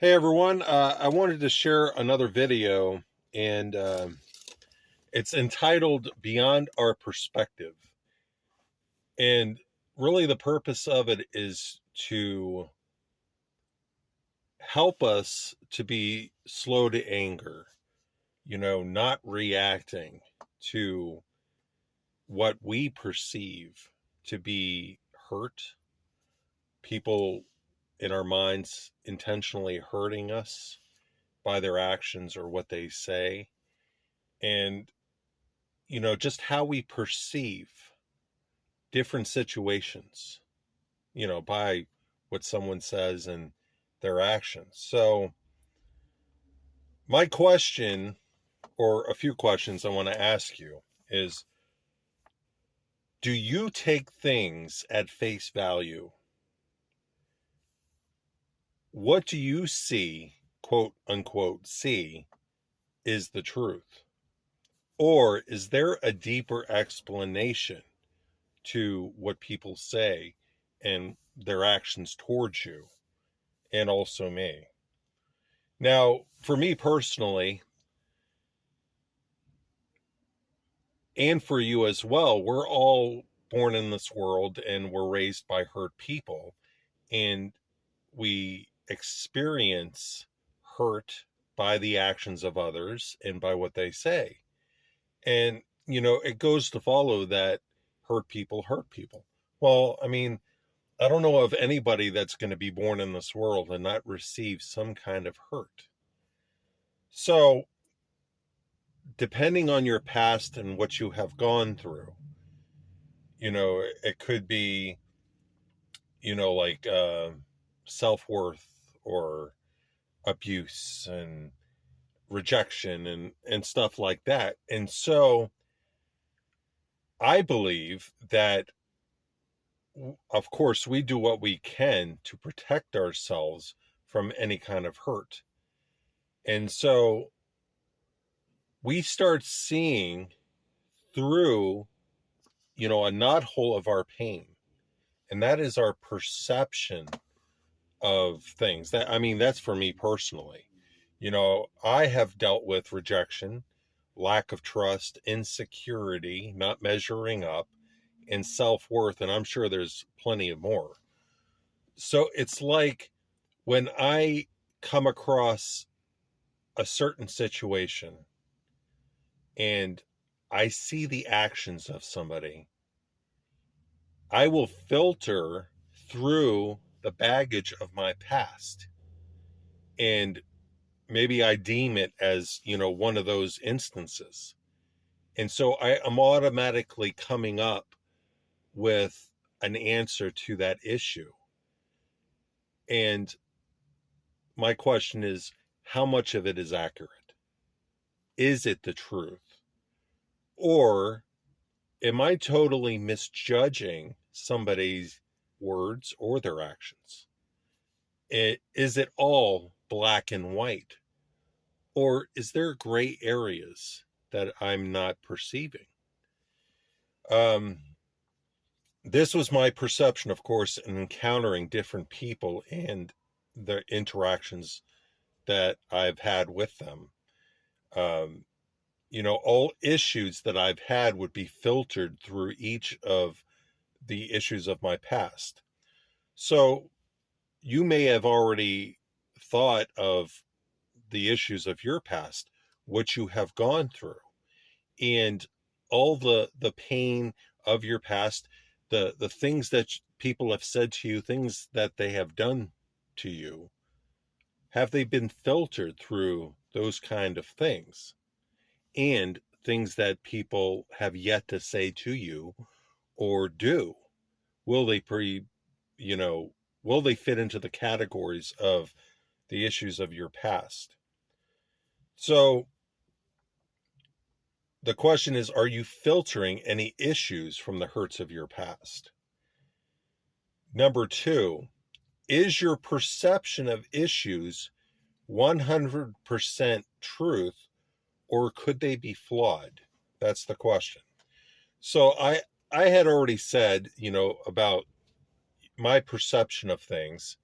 Hey everyone, I wanted to share another video, and it's entitled Beyond Our Perspective. And really, the purpose of it is to help us to be slow to anger, not reacting to what we perceive to be hurt, people in our minds intentionally hurting us by their actions or what they say. And just how we perceive different situations, by what someone says and their actions. So, my question, or a few questions I want to ask you, is do you take things at face value? What do you see, quote unquote, see is the truth? Or is there a deeper explanation to what people say and their actions towards you and also me? Now, for me personally, and for you as well, we're all born in this world and we're raised by hurt people, and we experience hurt by the actions of others and by what they say. And, it goes to follow that hurt people hurt people. Well, I mean, I don't know of anybody that's going to be born in this world and not receive some kind of hurt. So, depending on your past and what you have gone through, it could be, like self-worth or abuse and rejection and stuff like that. And so I believe that, of course, we do what we can to protect ourselves from any kind of hurt. And so we start seeing through, a knothole of our pain, and that is our perception of things. That's for me personally. I have dealt with rejection, lack of trust, insecurity, not measuring up, and self-worth, and I'm sure there's plenty of more. So it's like when I come across a certain situation and I see the actions of somebody, I will filter through the baggage of my past, and maybe I deem it as, one of those instances. And so I am automatically coming up with an answer to that issue. And my question is, how much of it is accurate? Is it the truth? Or am I totally misjudging somebody's words or their actions? Is it all black and white? Or is there gray areas that I'm not perceiving? This was my perception, of course, in encountering different people and the interactions that I've had with them. Um, all issues that I've had would be filtered through each of the issues of my past. So you may have already thought of the issues of your past, what you have gone through, and all the pain of your past, the things that people have said to you, things that they have done to you. Have they been filtered through those kind of things? And things that people have yet to say to you or do, will they you know will they fit into the categories of the issues of your past? So the question is, are you filtering any issues from the hurts of your past? Number two, is your perception of issues 100% truth, or could they be flawed? That's the question. So I had already said, about my perception of things,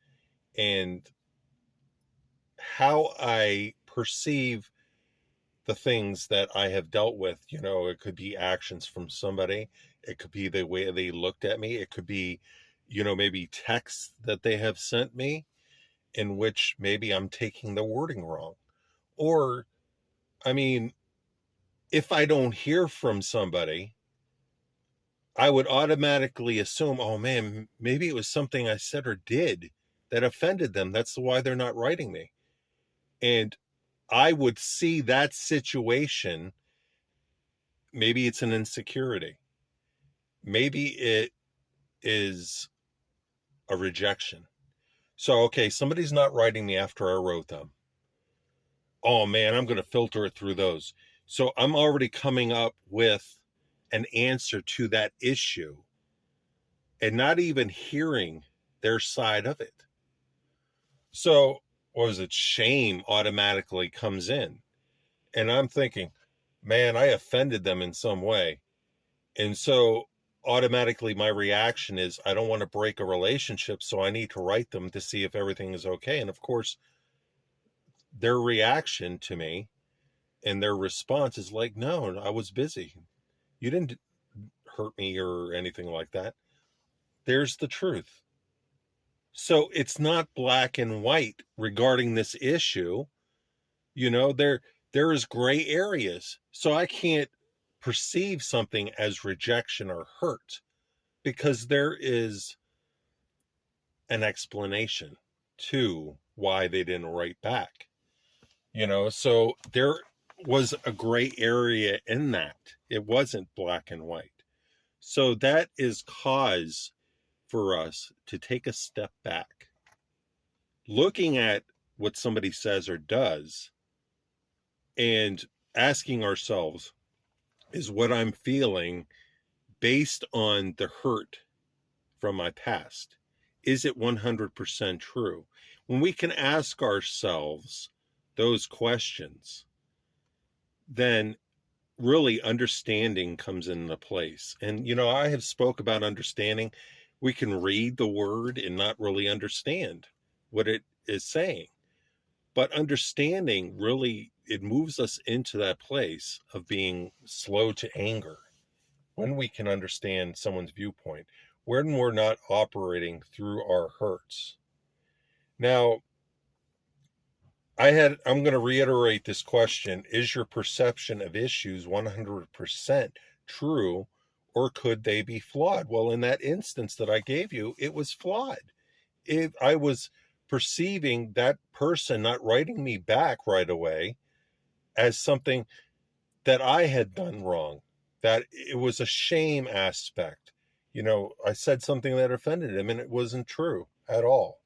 and how I perceive the things that I have dealt with. It could be actions from somebody. It could be the way they looked at me. It could be, maybe texts that they have sent me in which maybe I'm taking the wording wrong. Or, I mean, if I don't hear from somebody, I would automatically assume, oh man, maybe it was something I said or did that offended them. That's why they're not writing me. And I would see that situation. Maybe it's an insecurity. Maybe it is a rejection. So, okay, somebody's not writing me after I wrote them. Oh man, I'm going to filter it through those. So I'm already coming up with an answer to that issue and not even hearing their side of it. So, what was it? Shame automatically comes in. And I'm thinking, man, I offended them in some way. And so automatically my reaction is, I don't want to break a relationship, so I need to write them to see if everything is okay. And of course, their reaction to me and their response is like, no, I was busy. You didn't hurt me or anything like that. There's the truth. So it's not black and white regarding this issue. There is gray areas. So I can't perceive something as rejection or hurt because there is an explanation to why they didn't write back. So there was a gray area in that. It wasn't black and white. So that is cause for us to take a step back, looking at what somebody says or does, and asking ourselves, is what I'm feeling based on the hurt from my past? Is it 100% true? When we can ask ourselves those questions, then really understanding comes into place. And, I have spoke about understanding. We can read the word and not really understand what it is saying. But understanding really, it moves us into that place of being slow to anger when we can understand someone's viewpoint, when we're not operating through our hurts. Now, I'm going to reiterate this question. Is your perception of issues 100% true, or could they be flawed? Well, in that instance that I gave you, it was flawed. I was perceiving that person not writing me back right away as something that I had done wrong, that it was a shame aspect. I said something that offended him and it wasn't true at all.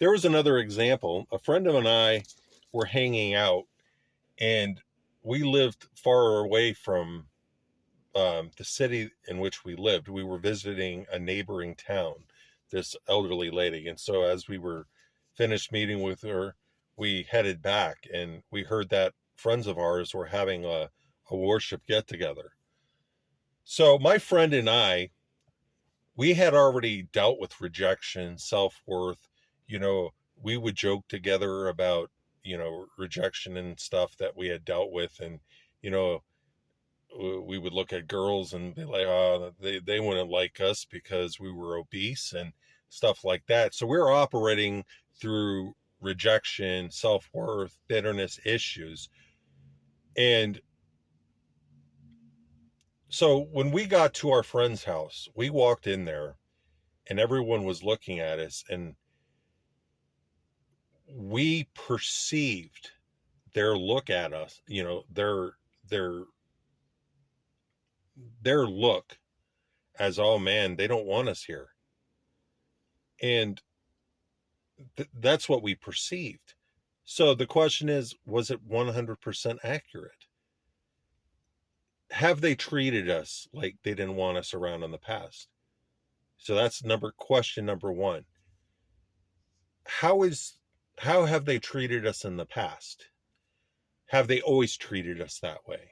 There was another example. A friend of and I were hanging out, and we lived far away from the city in which we lived. We were visiting a neighboring town, this elderly lady. And so as we were finished meeting with her, we headed back, and we heard that friends of ours were having a worship get together. So my friend and I, we had already dealt with rejection, self-worth. We would joke together about, rejection and stuff that we had dealt with. And, we would look at girls and be like, oh, they wouldn't like us because we were obese and stuff like that. So we're operating through rejection, self-worth, bitterness issues. And so when we got to our friend's house, we walked in there and everyone was looking at us, and we perceived their look at us, their look as, oh man, they don't want us here. And that's what we perceived. So the question is, was it 100% accurate? Have they treated us like they didn't want us around in the past? So that's question number one. How have they treated us in the past? Have they always treated us that way?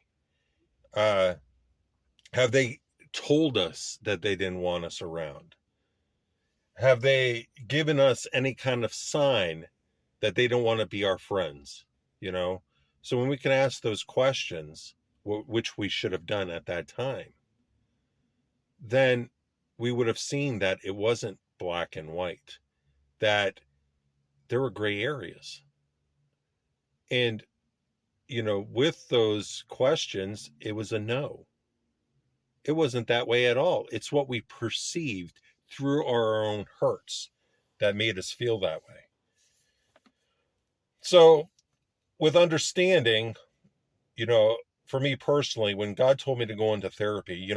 Have they told us that they didn't want us around? Have they given us any kind of sign that they don't want to be our friends, you know? So when we can ask those questions, which we should have done at that time, then we would have seen that it wasn't black and white, that there were gray areas. And, with those questions, it was a no. It wasn't that way at all. It's what we perceived through our own hurts that made us feel that way. So, with understanding, for me personally, when God told me to go into therapy,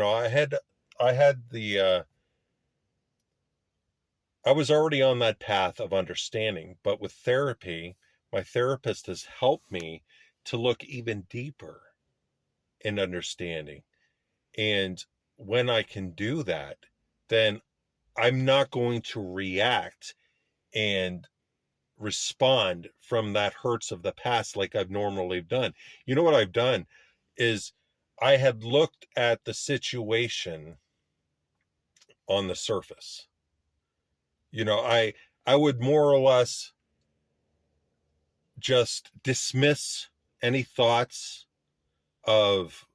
I was already on that path of understanding, but with therapy, my therapist has helped me to look even deeper in understanding. And when I can do that, then I'm not going to react and respond from that hurts of the past like I've normally done. You know what I've done is I had looked at the situation on the surface. I would more or less just dismiss any thoughts of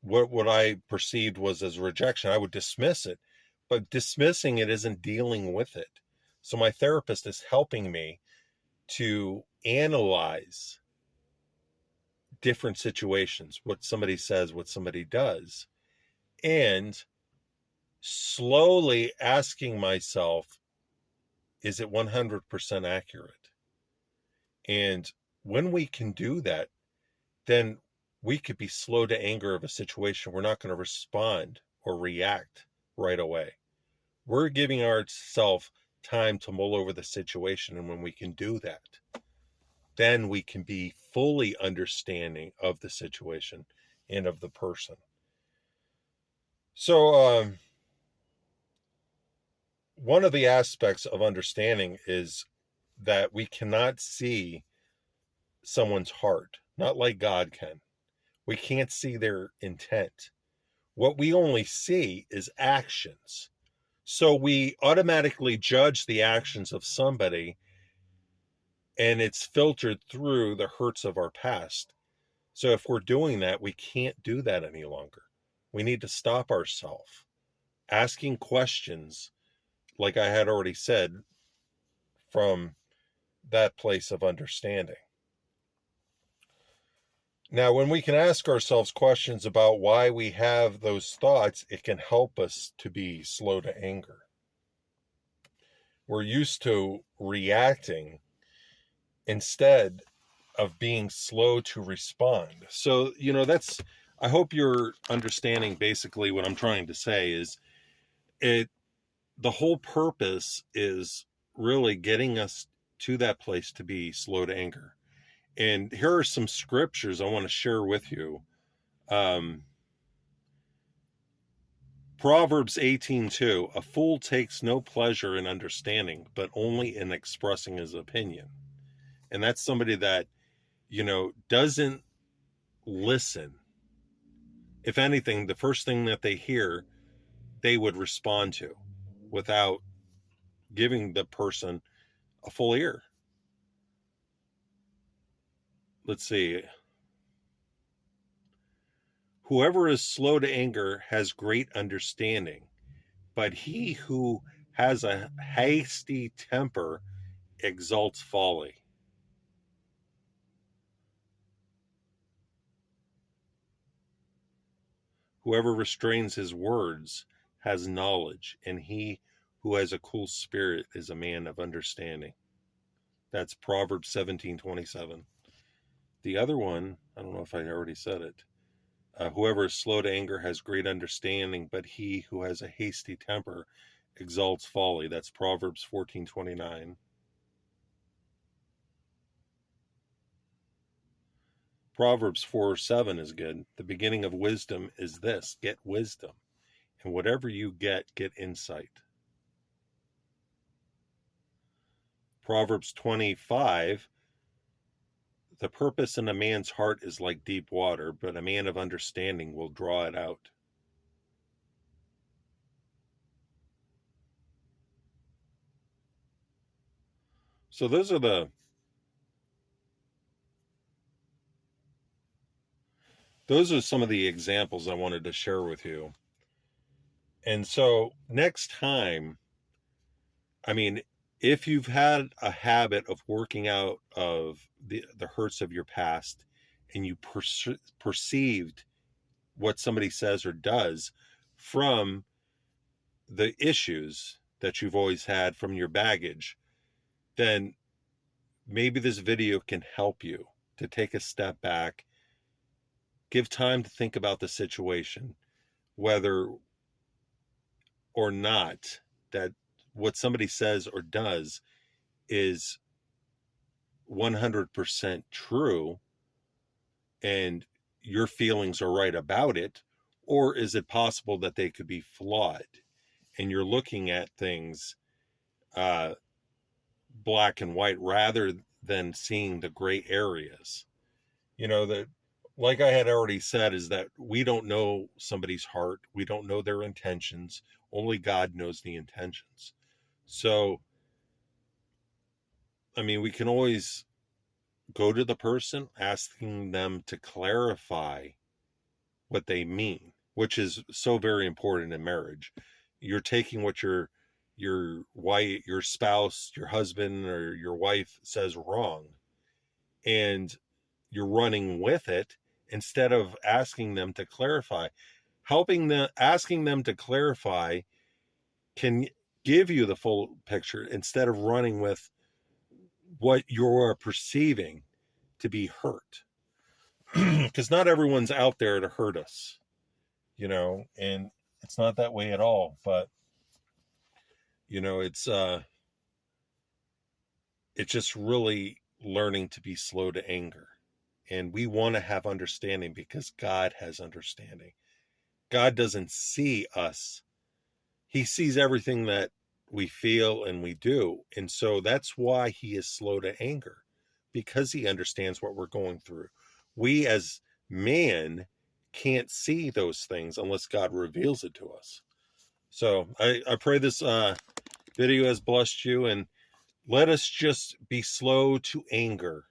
what I perceived was as rejection. I would dismiss it, but dismissing it isn't dealing with it. So my therapist is helping me to analyze different situations, what somebody says, what somebody does, and slowly asking myself, is it 100% accurate? And when we can do that, then we could be slow to anger of a situation. We're not going to respond or react right away. We're giving ourselves time to mull over the situation. And when we can do that, then we can be fully understanding of the situation and of the person. So, one of the aspects of understanding is that we cannot see someone's heart, not like God can. We can't see their intent. What we only see is actions. So we automatically judge the actions of somebody, and it's filtered through the hurts of our past. So if we're doing that, we can't do that any longer. We need to stop ourselves asking questions, like I had already said, from that place of understanding. Now, when we can ask ourselves questions about why we have those thoughts, it can help us to be slow to anger. We're used to reacting instead of being slow to respond. So, I hope you're understanding basically what I'm trying to say is the whole purpose is really getting us to that place to be slow to anger. And here are some scriptures I want to share with you. Proverbs 18:2, a fool takes no pleasure in understanding, but only in expressing his opinion. And that's somebody that, doesn't listen. If anything, the first thing that they hear, they would respond to without giving the person a full ear. Let's see. Whoever is slow to anger has great understanding, but he who has a hasty temper exalts folly. Whoever restrains his words has knowledge, and he who has a cool spirit is a man of understanding. That's Proverbs 17:27. The other one, I don't know if I already said it. Whoever is slow to anger has great understanding, but he who has a hasty temper exalts folly. That's Proverbs 14:29. Proverbs 4:7 is good. The beginning of wisdom is this: get wisdom. And whatever you get insight. Proverbs 25, the purpose in a man's heart is like deep water, but a man of understanding will draw it out. So those are the those are some of the examples I wanted to share with you. And so next time, I mean, if you've had a habit of working out of the hurts of your past, and you perceived what somebody says or does from the issues that you've always had from your baggage, then maybe this video can help you to take a step back, give time to think about the situation, whether or not that what somebody says or does is 100% true and your feelings are right about it, or is it possible that they could be flawed and you're looking at things black and white rather than seeing the gray areas. You know, that, like I had already said, is that we don't know somebody's heart. We don't know their intentions. Only God knows the intentions. So, I mean, we can always go to the person, asking them to clarify what they mean, which is so very important in marriage. You're taking what your wife, your spouse, your husband, or your wife says wrong, and you're running with it instead of asking them to clarify. Asking them to clarify can give you the full picture instead of running with what you're perceiving to be hurt. Because not everyone's out there to hurt us, you know, and it's not that way at all. But, you know, it's just really learning to be slow to anger. And we want to have understanding because God has understanding. God doesn't see us. He sees everything that we feel and we do. And so that's why he is slow to anger, because he understands what we're going through. We as man can't see those things unless God reveals it to us. So I pray this video has blessed you, and let us just be slow to anger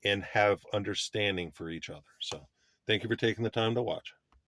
and have understanding for each other. So thank you for taking the time to watch.